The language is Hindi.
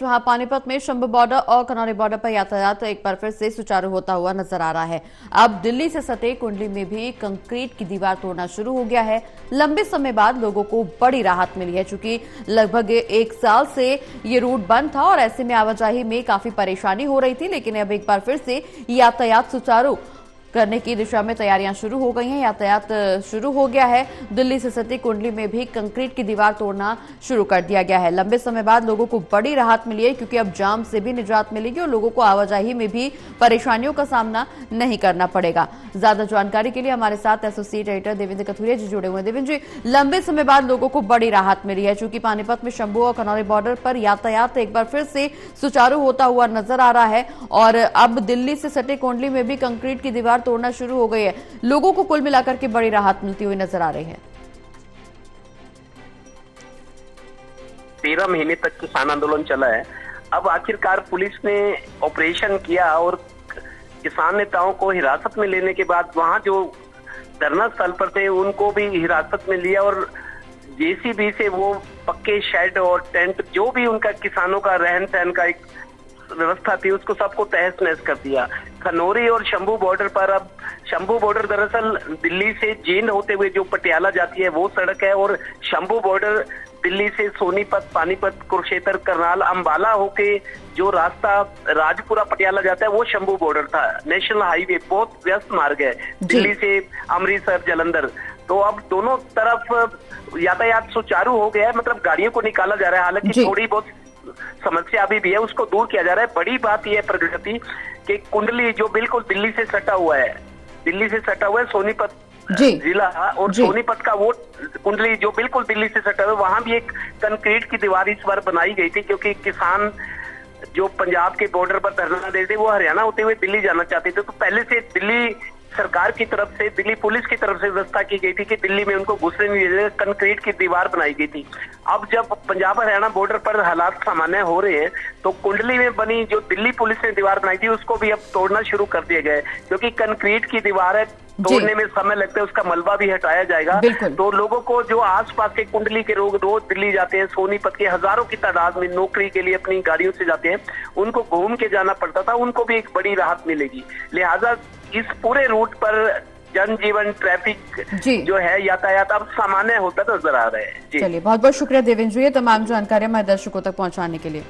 जहां पानीपत में शंभू बॉर्डर और खनौरी बॉर्डर पर यातायात एक बार फिर से सुचारू होता हुआ नजर आ रहा है। अब दिल्ली से सटे कुंडली में भी कंक्रीट की दीवार तोड़ना शुरू हो गया है। लंबे समय बाद लोगों को बड़ी राहत मिली है, चूंकि लगभग 1 साल से ये रूट बंद था और ऐसे में आवाजाही में काफी परेशानी हो रही थी। लेकिन अब एक बार फिर से यातायात सुचारू करने की दिशा में तैयारियां शुरू हो गई हैं। यातायात शुरू हो गया है। दिल्ली से सटी कुंडली में भी कंक्रीट की दीवार तोड़ना शुरू कर दिया गया है। लंबे समय बाद लोगों को बड़ी राहत मिली है, क्योंकि अब जाम से भी निजात मिलेगी और लोगों को आवाजाही में भी परेशानियों का सामना नहीं करना पड़ेगा। ज्यादा जानकारी के लिए हमारे साथ एसोसिएट एडिटर देवेंद्र कथुरिया जी जुड़े हुए हैं। देवेंद्र जी, लंबे समय बाद लोगों को बड़ी राहत मिली है, चूंकि पानीपत में शंभू और खनौरी बॉर्डर पर यातायात एक बार फिर से सुचारू होता हुआ नजर आ रहा है और अब दिल्ली से सटे कुंडली में भी कंक्रीट की दीवार तोड़ना शुरू हो गई है। लोगों को कुल मिलाकर के बड़ी राहत मिलती हुई नजर आ रही है। 13 महीने तक किसान आंदोलन चला है। अब आखिरकार पुलिस ने ऑपरेशन किया और किसान नेताओं को हिरासत में लेने के बाद वहां जो धरना स्थल पर थे उनको भी हिरासत में लिया और जेसीबी से वो पक्के शेड और टेंट जो भी उनका किसानों का रहन सहन का एक व्यवस्था थी उसको सबको तहस नहस कर दिया। खनौरी और शंभू बॉर्डर पर अब शंभू बॉर्डर दरअसल दिल्ली से जींद होते हुए जो पटियाला जाती है वो सड़क है और शंभू बॉर्डर दिल्ली से सोनीपत, पानीपत, कुरुक्षेत्र, करनाल, अंबाला होके जो रास्ता राजपुरा पटियाला जाता है वो शंभू बॉर्डर था। नेशनल हाईवे बहुत व्यस्त मार्ग है दिल्ली से अमृतसर, जालंधर। तो अब दोनों तरफ यातायात सुचारू हो गया है, मतलब गाड़ियों को निकाला जा रहा है। हालांकि थोड़ी बहुत समस्या अभी भी है, उसको दूर किया जा रहा है। बड़ी बात यह प्रगति कि कुंडली जो बिल्कुल दिल्ली से सटा हुआ है, दिल्ली से सटा हुआ है सोनीपत जिला और सोनीपत का वो कुंडली जो बिल्कुल दिल्ली से सटा हुआ है, वहां भी एक कंक्रीट की दीवार इस बार बनाई गई थी, क्योंकि किसान जो पंजाब के बॉर्डर पर धरना देते थे वो हरियाणा होते हुए दिल्ली जाना चाहते थे। तो पहले से दिल्ली सरकार की तरफ से, दिल्ली पुलिस की तरफ से व्यवस्था की गई थी कि दिल्ली में उनको घुसने नहीं दिया, कंक्रीट की दीवार बनाई गई थी। अब जब पंजाब हरियाणा बॉर्डर पर हालात सामान्य हो रहे हैं तो कुंडली में बनी जो दिल्ली पुलिस ने दीवार बनाई थी उसको भी अब तोड़ना शुरू कर दिया गया है, क्योंकि कंक्रीट की दीवार है, तोड़ने में समय लगता है, उसका मलबा भी हटाया जाएगा। तो लोगों को जो आसपास के कुंडली के लोग रोज दिल्ली जाते हैं, सोनीपत के हजारों की तादाद में नौकरी के लिए अपनी गाड़ियों से जाते हैं, उनको घूम के जाना पड़ता था, उनको भी एक बड़ी राहत मिलेगी। लिहाजा इस पूरे रूट पर जनजीवन, ट्रैफिक जो है, यातायात अब सामान्य होता नजर आ रहा है। चलिए, बहुत बहुत शुक्रिया देवेंद्र जी, ये तमाम जानकारी हमारे दर्शकों तक पहुंचाने के लिए।